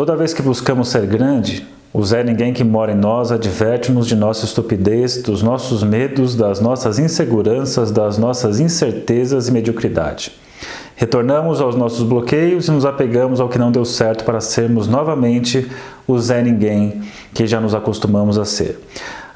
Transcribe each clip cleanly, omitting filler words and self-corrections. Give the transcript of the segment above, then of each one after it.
Toda vez que buscamos ser grande, o Zé Ninguém que mora em nós adverte-nos de nossa estupidez, dos nossos medos, das nossas inseguranças, das nossas incertezas e mediocridade. Retornamos aos nossos bloqueios e nos apegamos ao que não deu certo para sermos novamente o Zé Ninguém que já nos acostumamos a ser.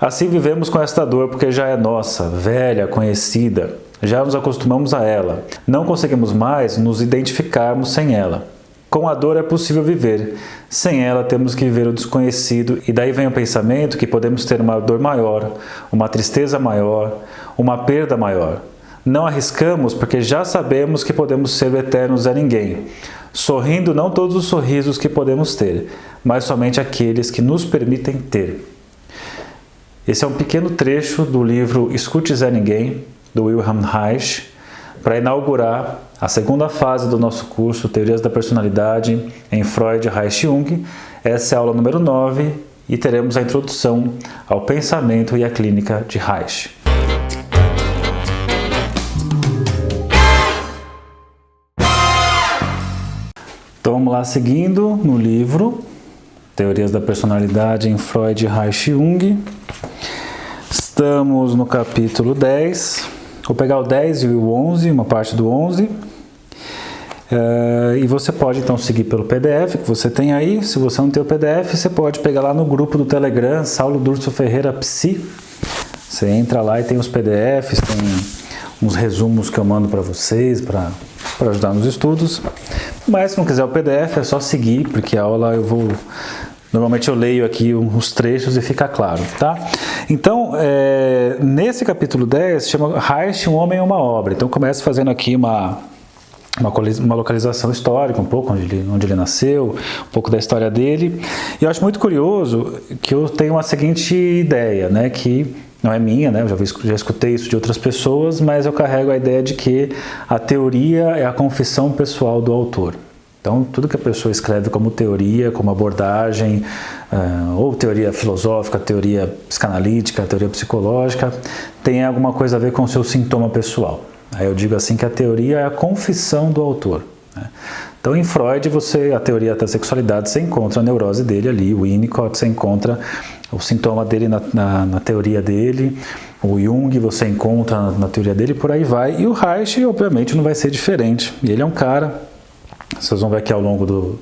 Assim vivemos com esta dor porque já é nossa, velha, conhecida, já nos acostumamos a ela. Não conseguimos mais nos identificarmos sem ela. Com a dor é possível viver, sem ela temos que viver o desconhecido e daí vem o pensamento que podemos ter uma dor maior, uma tristeza maior, uma perda maior. Não arriscamos porque já sabemos que podemos ser o eterno Zé Ninguém, sorrindo não todos os sorrisos que podemos ter, mas somente aqueles que nos permitem ter. Esse é um pequeno trecho do livro Escute Zé Ninguém, do Wilhelm Reich, para inaugurar a segunda fase do nosso curso Teorias da Personalidade em Freud, Reich e Jung. Essa é a aula número 9 e teremos a introdução ao pensamento e à clínica de Reich. Então vamos lá, seguindo no livro Teorias da Personalidade em Freud, Reich e Jung. Estamos no capítulo 10. Vou pegar o 10 e o 11, uma parte do 11. E você pode então seguir pelo PDF que você tem aí. Se você não tem o PDF, você pode pegar lá no grupo do Telegram, Saulo Durso Ferreira Psi. Você entra lá e tem os PDFs, tem uns resumos que eu mando para vocês, para ajudar nos estudos. Mas se não quiser o PDF, é só seguir, porque a aula normalmente eu leio aqui os trechos e fica claro, tá? Então, nesse capítulo 10, chama Reich, um homem e uma obra. Então, começa fazendo aqui uma localização histórica, um pouco onde ele nasceu, um pouco da história dele. E eu acho muito curioso que eu tenho a seguinte ideia, né, que não é minha, né, eu já escutei isso de outras pessoas, mas eu carrego a ideia de que a teoria é a confissão pessoal do autor. Então, tudo que a pessoa escreve como teoria, como abordagem, ou teoria filosófica, teoria psicanalítica, teoria psicológica, tem alguma coisa a ver com o seu sintoma pessoal. Aí eu digo assim que a teoria é a confissão do autor, né? Então, em Freud, a teoria da sexualidade, você encontra a neurose dele ali, o Winnicott, você encontra o sintoma dele na teoria dele, o Jung você encontra na teoria dele, por aí vai. E o Reich, obviamente, não vai ser diferente. E ele é um cara, vocês vão ver aqui ao longo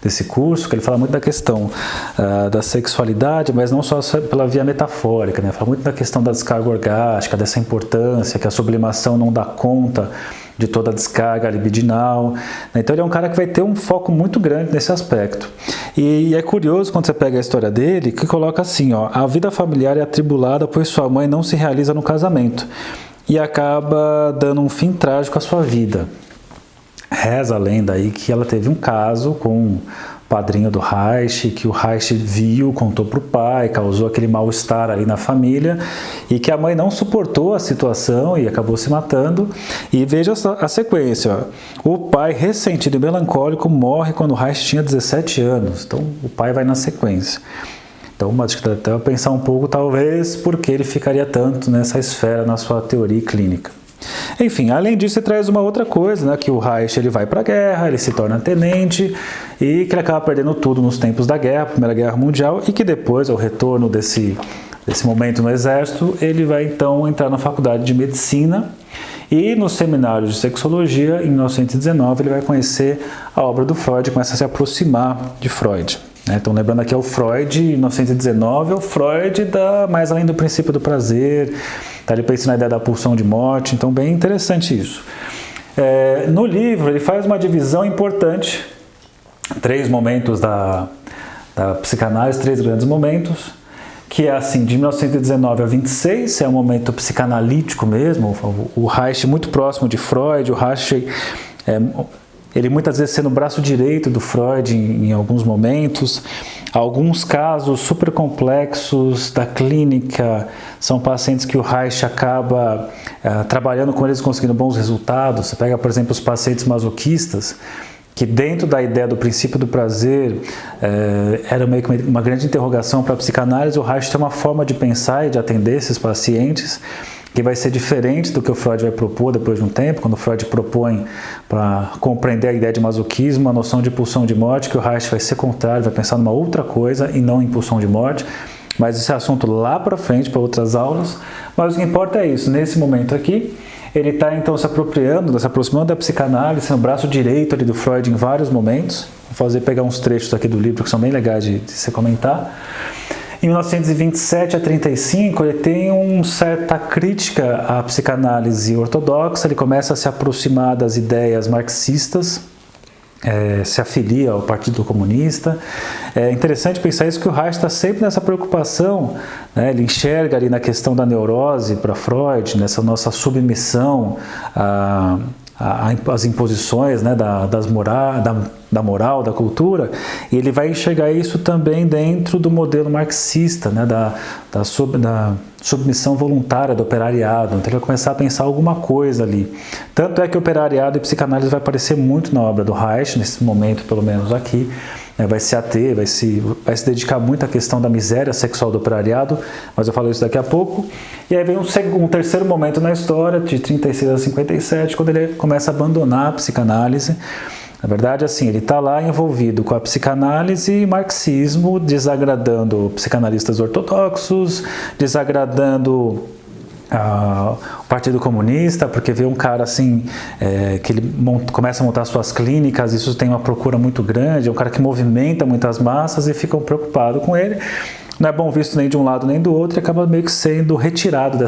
desse curso, que ele fala muito da questão da sexualidade, mas não só pela via metafórica, né? Fala muito da questão da descarga orgástica, dessa importância, que a sublimação não dá conta de toda a descarga libidinal. Então ele é um cara que vai ter um foco muito grande nesse aspecto. E é curioso quando você pega a história dele, que coloca assim, ó, a vida familiar é atribulada, pois sua mãe não se realiza no casamento e acaba dando um fim trágico à sua vida. Reza a lenda aí que ela teve um caso com o padrinho do Reich, que o Reich viu, contou para o pai, causou aquele mal-estar ali na família e que a mãe não suportou a situação e acabou se matando. E veja a sequência, ó. O pai, ressentido e melancólico, morre quando o Reich tinha 17 anos. Então o pai vai na sequência. Então acho que dá até pensar um pouco, talvez, por que ele ficaria tanto nessa esfera na sua teoria clínica. Enfim, além disso, ele traz uma outra coisa, né, que o Reich ele vai para a guerra, ele se torna tenente e que ele acaba perdendo tudo nos tempos da guerra, Primeira Guerra Mundial, e que depois, ao retorno desse momento no exército, ele vai então entrar na faculdade de medicina e no seminário de sexologia, em 1919, ele vai conhecer a obra do Freud e começa a se aproximar de Freud. Então, lembrando aqui, é o Freud, em 1919, é o Freud mais além do princípio do prazer, tá ali pensando na ideia da pulsão de morte, então bem interessante isso. No livro, ele faz uma divisão importante, 3 momentos da psicanálise, 3 grandes momentos, que é assim, de 1919 a 26, é um momento psicanalítico mesmo, o Reich muito próximo de Freud, o Reich ele muitas vezes sendo o braço direito do Freud em alguns momentos. Alguns casos super complexos da clínica são pacientes que o Reich acaba trabalhando com eles, conseguindo bons resultados. Você pega, por exemplo, os pacientes masoquistas, que dentro da ideia do princípio do prazer era meio que uma grande interrogação para a psicanálise. O Reich tem uma forma de pensar e de atender esses pacientes que vai ser diferente do que o Freud vai propor depois de um tempo, quando o Freud propõe para compreender a ideia de masoquismo, a noção de pulsão de morte, que o Reich vai ser contrário, vai pensar numa outra coisa e não em pulsão de morte, mas esse é assunto lá para frente, para outras aulas. Mas o que importa é isso, nesse momento aqui, ele está então se aproximando da psicanálise, no braço direito ali do Freud em vários momentos. Vou pegar uns trechos aqui do livro que são bem legais de se comentar. Em 1927 a 35, ele tem uma certa crítica à psicanálise ortodoxa, ele começa a se aproximar das ideias marxistas, se afilia ao Partido Comunista. É interessante pensar isso, que o Reich está sempre nessa preocupação, né? Ele enxerga ali na questão da neurose para Freud, nessa nossa submissão às imposições, né, da moral, da cultura, e ele vai enxergar isso também dentro do modelo marxista, né, da submissão voluntária do operariado. Então ele vai começar a pensar alguma coisa ali. Tanto é que operariado e psicanálise vai aparecer muito na obra do Reich, nesse momento pelo menos aqui, né, vai se ater, vai se dedicar muito à questão da miséria sexual do operariado, mas eu falo isso daqui a pouco. E aí vem um terceiro momento na história, de 36 a 57, quando ele começa a abandonar a psicanálise. Na verdade, assim, ele está lá envolvido com a psicanálise e marxismo, desagradando psicanalistas ortodoxos, desagradando o Partido Comunista, porque vê um cara assim, que ele começa a montar suas clínicas, isso tem uma procura muito grande, é um cara que movimenta muitas massas e ficam preocupados com ele. Não é bom visto nem de um lado nem do outro, e acaba meio que sendo retirado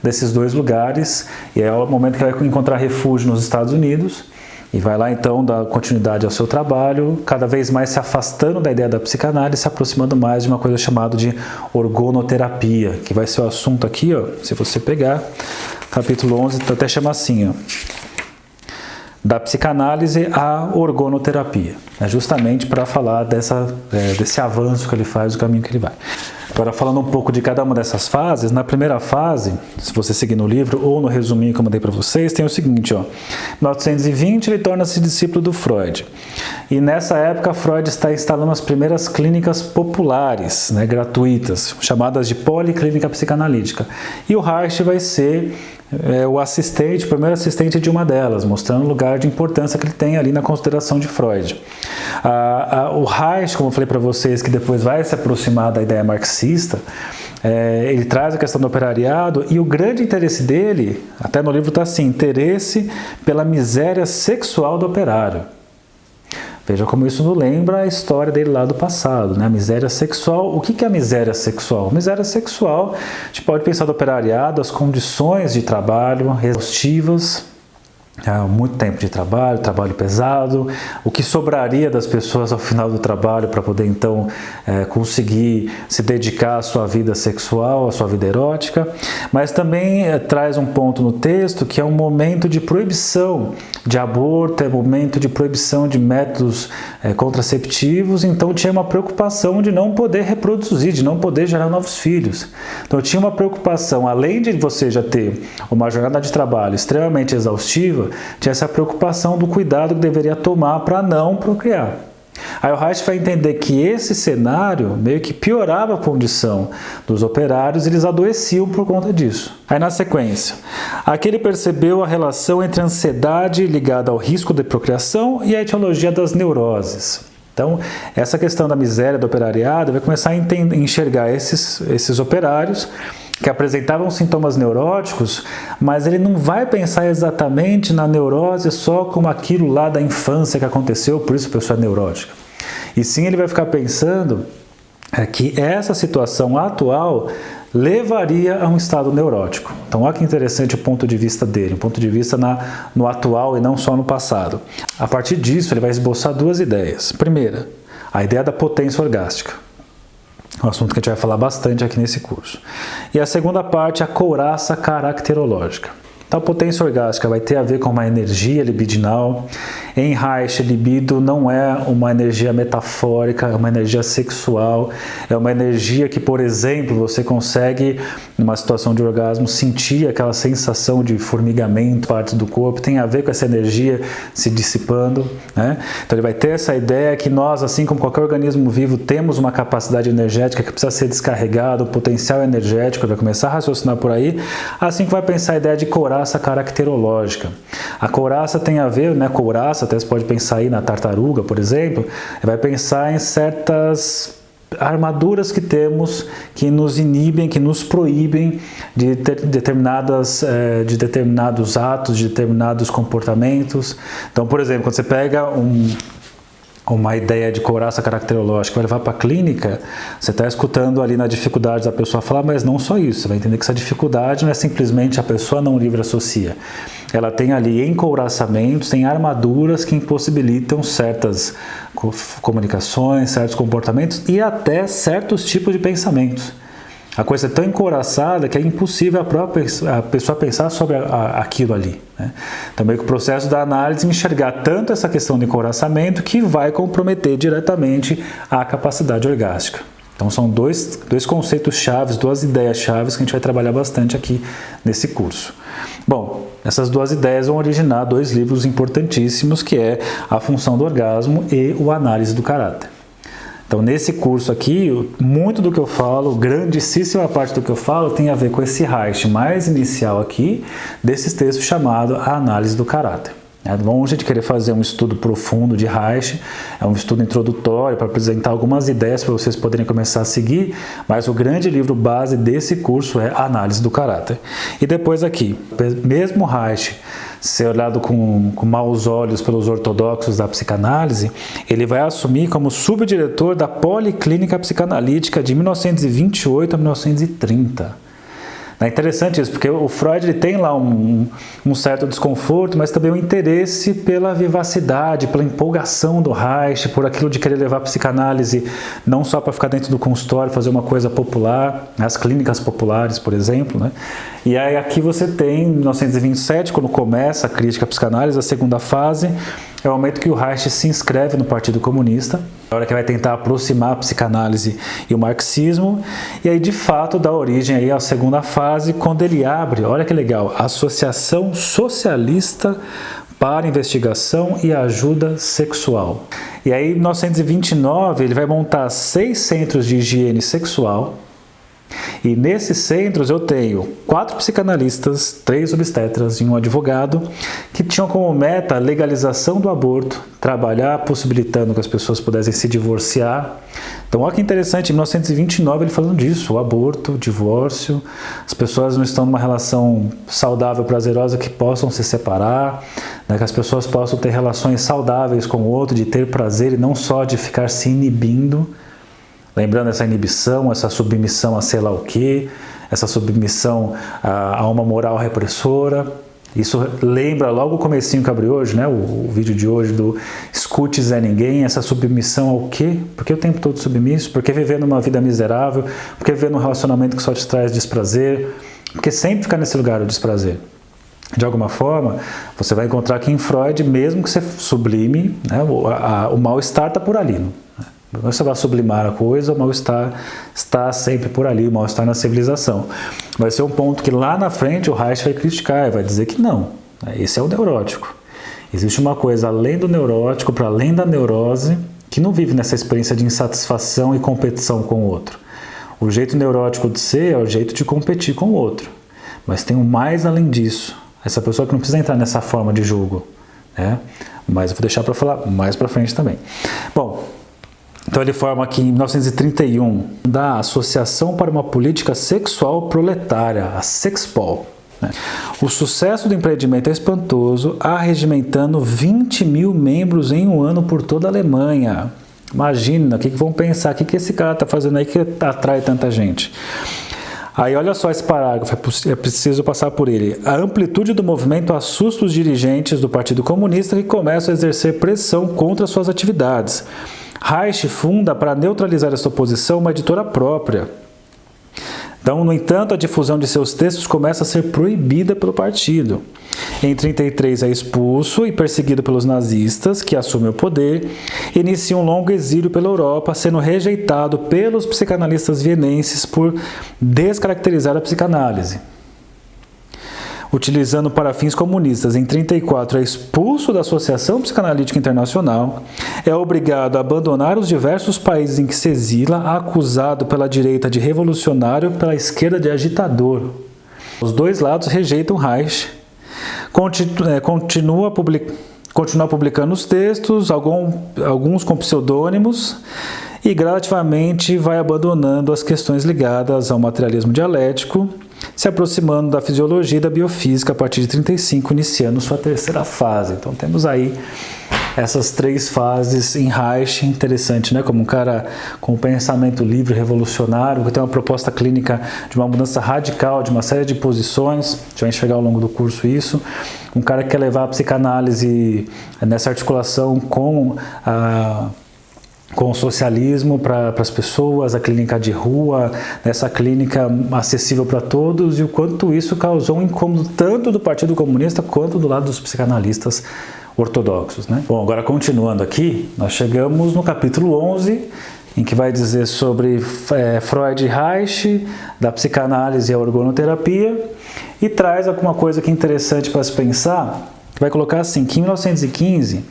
desses dois lugares, e é o momento que ele vai encontrar refúgio nos Estados Unidos, e vai lá então dar continuidade ao seu trabalho, cada vez mais se afastando da ideia da psicanálise, se aproximando mais de uma coisa chamada de orgonoterapia, que vai ser o assunto aqui, ó, se você pegar, capítulo 11, até chama assim, ó, da psicanálise à orgonoterapia, justamente para falar desse avanço que ele faz, do caminho que ele vai. Agora, falando um pouco de cada uma dessas fases, na primeira fase, se você seguir no livro ou no resuminho que eu mandei para vocês, tem o seguinte, ó, em 1920 ele torna-se discípulo do Freud. E nessa época, Freud está instalando as primeiras clínicas populares, né, gratuitas, chamadas de policlínica psicanalítica. E o Reich vai ser o primeiro assistente de uma delas, mostrando o lugar de importância que ele tem ali na consideração de Freud. O Reich, como eu falei para vocês, que depois vai se aproximar da ideia marxista, ele traz a questão do operariado, e o grande interesse dele, até no livro está assim, interesse pela miséria sexual do operário. Veja como isso nos lembra a história dele lá do passado, né? A miséria sexual. O que é a miséria sexual? Miséria sexual, a gente pode pensar do operariado, as condições de trabalho exaustivas, muito tempo de trabalho, trabalho pesado, o que sobraria das pessoas ao final do trabalho para poder então conseguir se dedicar à sua vida sexual, à sua vida erótica, mas também traz um ponto no texto que é um momento de proibição de aborto, é um momento de proibição de métodos contraceptivos, então tinha uma preocupação de não poder reproduzir, de não poder gerar novos filhos. Então tinha uma preocupação, além de você já ter uma jornada de trabalho extremamente exaustiva, tinha essa preocupação do cuidado que deveria tomar para não procriar. Aí o Reich vai entender que esse cenário meio que piorava a condição dos operários, eles adoeciam por conta disso. Aí na sequência, aqui ele percebeu a relação entre a ansiedade ligada ao risco de procriação e a etiologia das neuroses. Então, essa questão da miséria do operariado vai começar a enxergar esses operários que apresentavam sintomas neuróticos, mas ele não vai pensar exatamente na neurose só como aquilo lá da infância que aconteceu, por isso a pessoa é neurótica. E sim, ele vai ficar pensando que essa situação atual levaria a um estado neurótico. Então, olha que interessante o ponto de vista dele, um ponto de vista no atual e não só no passado. A partir disso, ele vai esboçar duas ideias. Primeira, a ideia da potência orgástica. Um assunto que a gente vai falar bastante aqui nesse curso. E a segunda parte, a couraça caracterológica. Então, a potência orgástica vai ter a ver com uma energia libidinal. Em Reich, libido não é uma energia metafórica, é uma energia sexual, é uma energia que, por exemplo, você consegue, numa situação de orgasmo, sentir aquela sensação de formigamento, partes do corpo, tem a ver com essa energia se dissipando, né? Então, ele vai ter essa ideia que nós, assim como qualquer organismo vivo, temos uma capacidade energética que precisa ser descarregada, um potencial energético, vai começar a raciocinar por aí, assim que vai pensar a ideia de couraça caracterológica. A couraça tem a ver, né, couraça, até você pode pensar aí na tartaruga, por exemplo, vai pensar em certas armaduras que temos que nos inibem, que nos proíbem de determinados atos, de determinados comportamentos. Então, por exemplo, quando você pega uma ideia de couraça caracterológica, vai levar para a clínica, você está escutando ali na dificuldade da pessoa falar, mas não só isso, você vai entender que essa dificuldade não é simplesmente a pessoa não livre associa. Ela tem ali encouraçamentos, tem armaduras que impossibilitam certas comunicações, certos comportamentos e até certos tipos de pensamentos. A coisa é tão encouraçada que é impossível a pessoa pensar sobre aquilo ali, né? Também que o processo da análise enxergar tanto essa questão de encouraçamento que vai comprometer diretamente a capacidade orgástica. Então são dois conceitos chaves, duas ideias chaves que a gente vai trabalhar bastante aqui nesse curso. Bom, essas duas ideias vão originar dois livros importantíssimos, que é A Função do Orgasmo e O Análise do Caráter. Então, nesse curso aqui, muito do que eu falo, grandíssima parte do que eu falo, tem a ver com esse Reich mais inicial aqui, desses textos chamado A Análise do Caráter. É longe de querer fazer um estudo profundo de Reich, é um estudo introdutório para apresentar algumas ideias para vocês poderem começar a seguir, mas o grande livro base desse curso é A Análise do Caráter. E depois aqui, mesmo Reich ser olhado com maus olhos pelos ortodoxos da psicanálise, ele vai assumir como subdiretor da Policlínica Psicanalítica de 1928 a 1930. É interessante isso, porque o Freud ele tem lá um certo desconforto, mas também um interesse pela vivacidade, pela empolgação do Reich, por aquilo de querer levar a psicanálise não só para ficar dentro do consultório, fazer uma coisa popular, as clínicas populares, por exemplo, né? E aí aqui você tem, em 1927, quando começa a crítica à psicanálise, a segunda fase, é o momento que o Reich se inscreve no Partido Comunista, a hora que vai tentar aproximar a psicanálise e o marxismo, e aí de fato dá origem aí à segunda fase, quando ele abre, olha que legal, a Associação Socialista para Investigação e Ajuda Sexual. E aí em 1929 ele vai montar 6 centros de higiene sexual, e nesses centros eu tenho 4 psicanalistas, 3 obstetras e um advogado que tinham como meta a legalização do aborto, trabalhar possibilitando que as pessoas pudessem se divorciar. Então olha que interessante, em 1929 ele falando disso, o aborto, o divórcio, as pessoas não estão numa relação saudável, prazerosa, que possam se separar, né, que as pessoas possam ter relações saudáveis com o outro, de ter prazer e não só de ficar se inibindo. Lembrando essa inibição, essa submissão a sei lá o quê, essa submissão a uma moral repressora. Isso lembra logo o comecinho que abriu hoje, né? O vídeo de hoje do escute Zé Ninguém, essa submissão ao quê? Por que o tempo todo submisso? Por que viver numa vida miserável? Por que viver num relacionamento que só te traz desprazer? Por que sempre ficar nesse lugar do desprazer? De alguma forma, você vai encontrar que em Freud, mesmo que você sublime, né, o mal-estar está por ali, não você vai sublimar a coisa, o mal-estar está sempre por ali, o mal-estar na civilização. Vai ser um ponto que lá na frente o Reich vai criticar, vai dizer que não, esse é o neurótico. Existe uma coisa além do neurótico, para além da neurose, que não vive nessa experiência de insatisfação e competição com o outro. O jeito neurótico de ser é o jeito de competir com o outro. Mas tem um mais além disso. Essa pessoa que não precisa entrar nessa forma de julgo, né? Mas eu vou deixar para falar mais para frente também. Bom, então ele forma aqui em 1931 da Associação para uma Política Sexual Proletária, a Sexpol. O sucesso do empreendimento é espantoso, arregimentando 20 mil membros em um ano por toda a Alemanha. Imagina, o que vão pensar, o que esse cara está fazendo aí que atrai tanta gente? Aí olha só esse parágrafo, é preciso passar por ele. A amplitude do movimento assusta os dirigentes do Partido Comunista que começam a exercer pressão contra suas atividades. Reich funda, para neutralizar essa oposição, uma editora própria. Então, no entanto, a difusão de seus textos começa a ser proibida pelo partido. Em 1933 é expulso e perseguido pelos nazistas, que assumem o poder, inicia um longo exílio pela Europa, sendo rejeitado pelos psicanalistas vienenses por descaracterizar a psicanálise. Utilizando para fins comunistas, em 1934 é expulso da Associação Psicanalítica Internacional, é obrigado a abandonar os diversos países em que se exila, acusado pela direita de revolucionário e pela esquerda de agitador. Os dois lados rejeitam Reich, continua publicando os textos, alguns com pseudônimos, e gradativamente vai abandonando as questões ligadas ao materialismo dialético, se aproximando da fisiologia e da biofísica a partir de 1935, iniciando sua terceira fase. Então temos aí essas 3 fases em Reich, interessante, né? Como um cara com um pensamento livre, revolucionário, que tem uma proposta clínica de uma mudança radical, de uma série de posições, a gente vai enxergar ao longo do curso isso, um cara que quer levar a psicanálise nessa articulação com o socialismo para as pessoas, a clínica de rua, essa clínica acessível para todos, e o quanto isso causou um incômodo tanto do Partido Comunista quanto do lado dos psicanalistas ortodoxos, né? Bom, agora continuando aqui, nós chegamos no capítulo 11, em que vai dizer sobre Freud e Reich, da psicanálise e a organoterapia, e traz alguma coisa que é interessante para se pensar. Vai colocar assim, que em 1915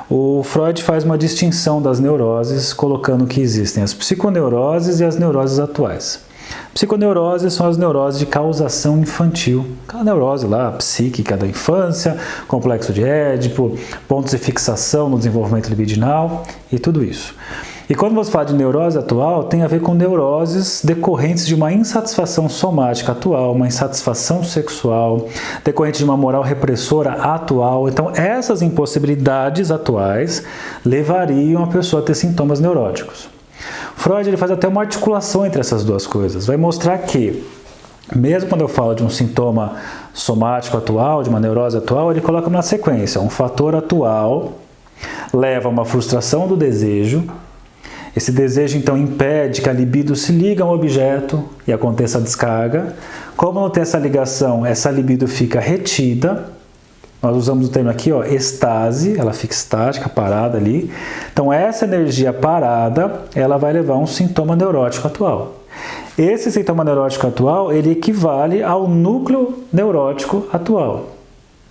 o Freud faz uma distinção das neuroses, colocando que existem as psiconeuroses e as neuroses atuais. Psiconeuroses são as neuroses de causação infantil, aquela neurose lá, psíquica da infância, complexo de Édipo, pontos de fixação no desenvolvimento libidinal e tudo isso. E quando você fala de neurose atual, tem a ver com neuroses decorrentes de uma insatisfação somática atual, uma insatisfação sexual, decorrente de uma moral repressora atual. Então, essas impossibilidades atuais levariam a pessoa a ter sintomas neuróticos. Freud ele faz até uma articulação entre essas duas coisas. Vai mostrar que, mesmo quando eu falo de um sintoma somático atual, de uma neurose atual, ele coloca na sequência. Um fator atual leva a uma frustração do desejo. Esse desejo, então, impede que a libido se ligue a um objeto e aconteça a descarga. Como não tem essa ligação, essa libido fica retida. Nós usamos o termo aqui, ó, estase, ela fica estática, parada ali. Então, essa energia parada, ela vai levar a um sintoma neurótico atual. Esse sintoma neurótico atual, ele equivale ao núcleo neurótico atual.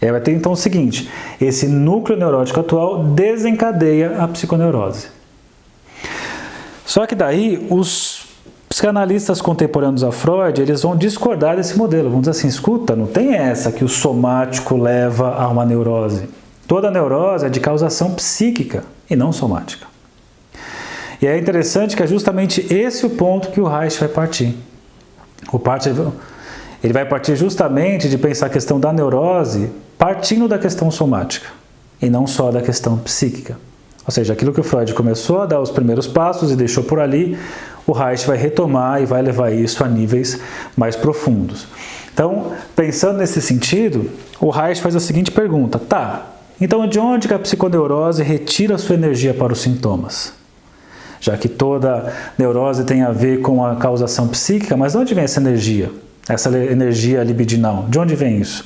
Vai ter, então, o seguinte, esse núcleo neurótico atual desencadeia a psiconeurose. Só que daí, os psicanalistas contemporâneos a Freud, eles vão discordar desse modelo. Vão dizer assim, escuta, não tem essa que o somático leva a uma neurose. Toda neurose é de causação psíquica e não somática. E é interessante que é justamente esse o ponto que o Reich vai partir. Ele vai partir justamente de pensar a questão da neurose partindo da questão somática e não só da questão psíquica. Ou seja, aquilo que o Freud começou a dar os primeiros passos e deixou por ali, o Reich vai retomar e vai levar isso a níveis mais profundos. Então, pensando nesse sentido, o Reich faz a seguinte pergunta. Tá, então de onde que a psiconeurose retira a sua energia para os sintomas? Já que toda neurose tem a ver com a causação psíquica, mas de onde vem essa energia? Essa energia libidinal, de onde vem isso?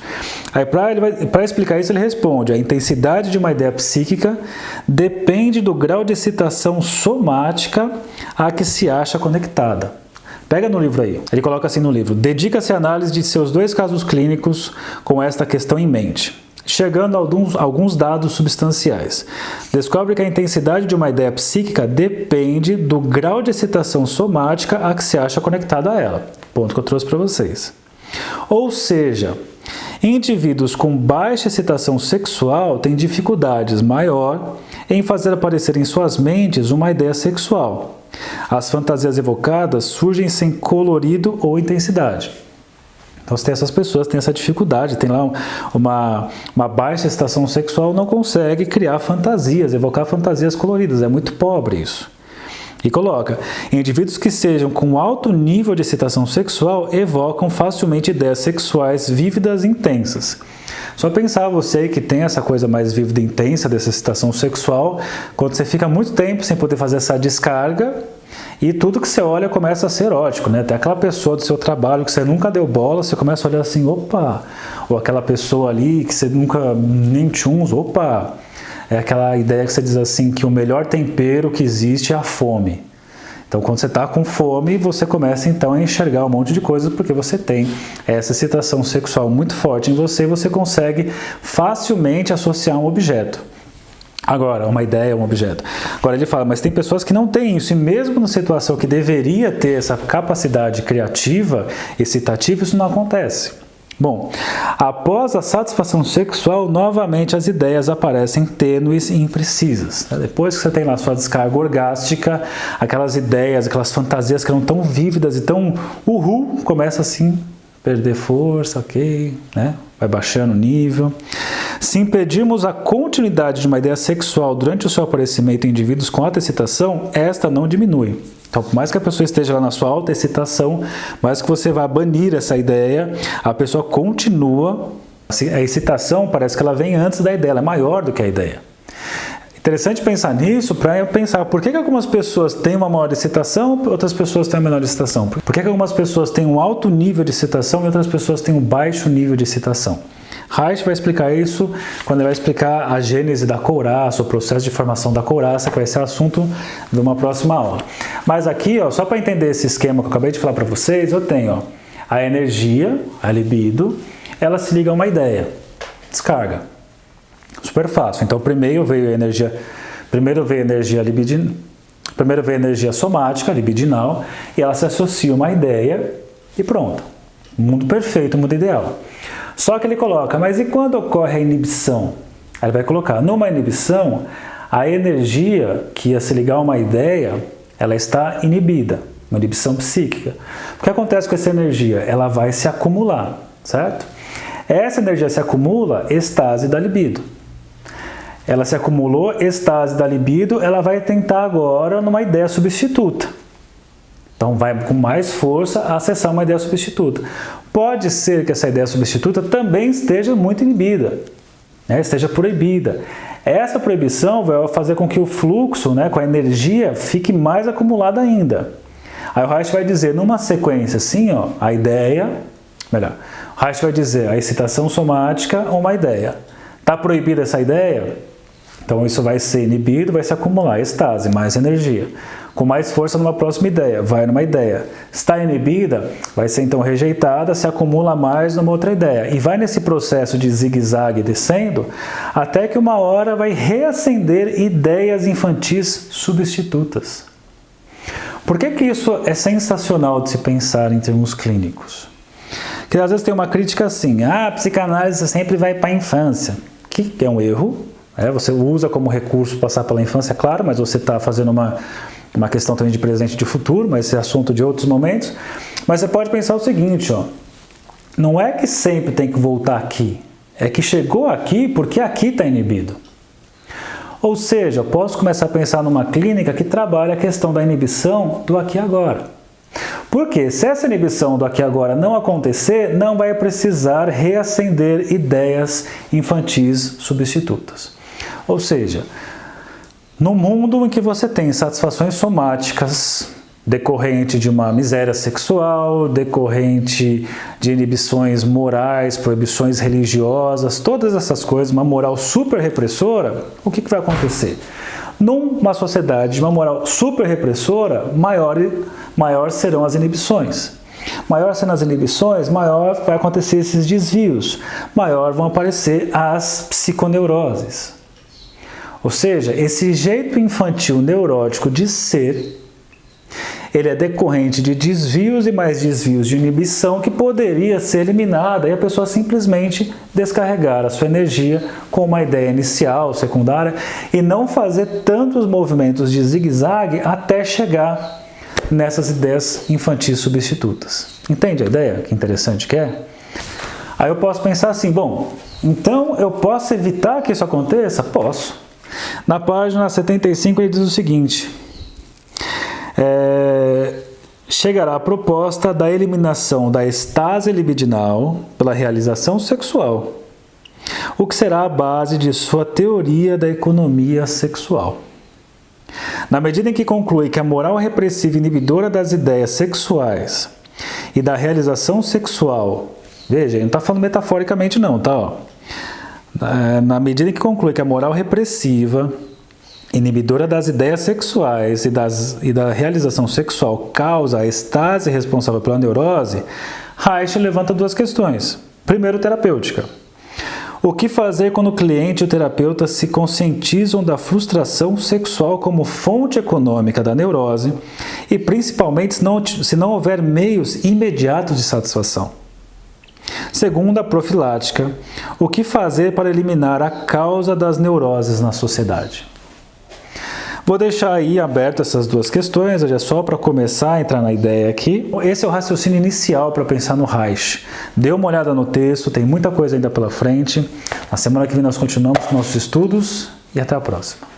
Aí, para explicar isso, ele responde: a intensidade de uma ideia psíquica depende do grau de excitação somática a que se acha conectada. Pega no livro aí, ele coloca assim no livro: dedica-se à análise de seus 2 casos clínicos com esta questão em mente, chegando a alguns dados substanciais. Descobre que a intensidade de uma ideia psíquica depende do grau de excitação somática a que se acha conectada a ela. Ponto que eu trouxe para vocês. Ou seja, indivíduos com baixa excitação sexual têm dificuldades maior em fazer aparecer em suas mentes uma ideia sexual. As fantasias evocadas surgem sem colorido ou intensidade. Então, se tem essas pessoas que têm essa dificuldade, tem lá uma baixa excitação sexual, não consegue criar fantasias, evocar fantasias coloridas, é muito pobre isso. E coloca, indivíduos que sejam com alto nível de excitação sexual evocam facilmente ideias sexuais vívidas e intensas. Só pensar você que tem essa coisa mais vívida e intensa dessa excitação sexual, quando você fica muito tempo sem poder fazer essa descarga, E tudo que você olha começa a ser erótico, né? Até aquela pessoa do seu trabalho que você nunca deu bola, você começa a olhar assim, opa! Ou aquela pessoa ali que você nunca nem tchuns, opa! É aquela ideia que você diz assim, que o melhor tempero que existe é a fome. Então, quando você está com fome, você começa então a enxergar um monte de coisas, porque você tem essa excitação sexual muito forte em você, e você consegue facilmente associar um objeto. Agora, uma ideia, um objeto. Agora ele fala, mas tem pessoas que não têm isso, e mesmo na situação que deveria ter essa capacidade criativa, excitativa, isso não acontece. Bom, após a satisfação sexual, novamente as ideias aparecem tênues e imprecisas. Depois que você tem lá sua descarga orgástica, aquelas ideias, aquelas fantasias que eram tão vívidas e tão começa assim a perder força, ok, né? Vai baixando o nível. Se impedirmos a continuidade de uma ideia sexual durante o seu aparecimento em indivíduos com alta excitação, esta não diminui. Então, por mais que a pessoa esteja lá na sua alta excitação, mais que você vá banir essa ideia, a pessoa continua. A excitação parece que ela vem antes da ideia, ela é maior do que a ideia. Interessante pensar nisso para pensar por que algumas pessoas têm uma maior excitação e outras pessoas têm uma menor excitação. Por que algumas pessoas têm um alto nível de excitação e outras pessoas têm um baixo nível de excitação. Reich vai explicar isso quando ele vai explicar a gênese da couraça, o processo de formação da couraça, que vai ser assunto de uma próxima aula. Mas aqui, ó, só para entender esse esquema que eu acabei de falar para vocês, eu tenho ó, a energia, a libido, ela se liga a uma ideia, descarga. Super fácil. Então primeiro veio a energia somática, libidinal, e ela se associa a uma ideia e pronto. Mundo perfeito, mundo ideal. Só que ele coloca, mas e quando ocorre a inibição? Aí ele vai colocar, numa inibição, a energia que ia se ligar a uma ideia, ela está inibida, uma inibição psíquica. O que acontece com essa energia? Ela vai se acumular, certo? Essa energia se acumula, estase da libido. Ela se acumulou, estase da libido, ela vai tentar agora numa ideia substituta. Então vai com mais força acessar uma ideia substituta. Pode ser que essa ideia substituta também esteja muito inibida, né? Esteja proibida. Essa proibição vai fazer com que o fluxo, né, com a energia, fique mais acumulada ainda. Aí o Reich vai dizer, numa sequência assim, ó, a ideia, melhor, o Reich vai dizer a excitação somática, uma ideia. Está proibida essa ideia? Então isso vai ser inibido, vai se acumular, estase, mais energia. Com mais força numa próxima ideia, vai numa ideia. Está inibida, vai ser então rejeitada, se acumula mais numa outra ideia. E vai nesse processo de zigue-zague descendo, até que uma hora vai reacender ideias infantis substitutas. Por que isso é sensacional de se pensar em termos clínicos? Porque às vezes tem uma crítica assim, a psicanálise sempre vai para a infância, que é um erro. Você usa como recurso passar pela infância, claro, mas você está fazendo uma questão também de presente e de futuro, mas esse é assunto de outros momentos. Mas você pode pensar o seguinte, ó, não é que sempre tem que voltar aqui, é que chegou aqui porque aqui está inibido. Ou seja, eu posso começar a pensar numa clínica que trabalha a questão da inibição do aqui e agora. Porque se essa inibição do aqui e agora não acontecer, não vai precisar reacender ideias infantis substitutas. Ou seja, no mundo em que você tem satisfações somáticas decorrente de uma miséria sexual, decorrente de inibições morais, proibições religiosas, todas essas coisas, uma moral super repressora, o que vai acontecer? Numa sociedade de uma moral super repressora, maior serão as inibições. Maior sendo as inibições, maior vai acontecer esses desvios, maior vão aparecer as psiconeuroses. Ou seja, esse jeito infantil neurótico de ser, ele é decorrente de desvios e mais desvios de inibição que poderia ser eliminada e a pessoa simplesmente descarregar a sua energia com uma ideia inicial, secundária e não fazer tantos movimentos de zigue-zague até chegar nessas ideias infantis substitutas. Entende a ideia? Que interessante que é? Aí eu posso pensar assim, bom, então eu posso evitar que isso aconteça? Posso. Na página 75 ele diz o seguinte, chegará a proposta da eliminação da estase libidinal pela realização sexual, o que será a base de sua teoria da economia sexual. Na medida em que conclui que a moral repressiva inibidora das ideias sexuais e da realização sexual, veja, ele não está falando metaforicamente não, tá? Ó. Na medida em que conclui que a moral repressiva, inibidora das ideias sexuais e da realização sexual causa a estase responsável pela neurose, Reich levanta duas questões. Primeiro, terapêutica. O que fazer quando o cliente e o terapeuta se conscientizam da frustração sexual como fonte econômica da neurose e principalmente se não houver meios imediatos de satisfação? Segunda, profilática. O que fazer para eliminar a causa das neuroses na sociedade? Vou deixar aí aberto essas duas questões, é só para começar a entrar na ideia aqui. Esse é o raciocínio inicial para pensar no Reich. Dê uma olhada no texto, tem muita coisa ainda pela frente. Na semana que vem nós continuamos com nossos estudos e até a próxima.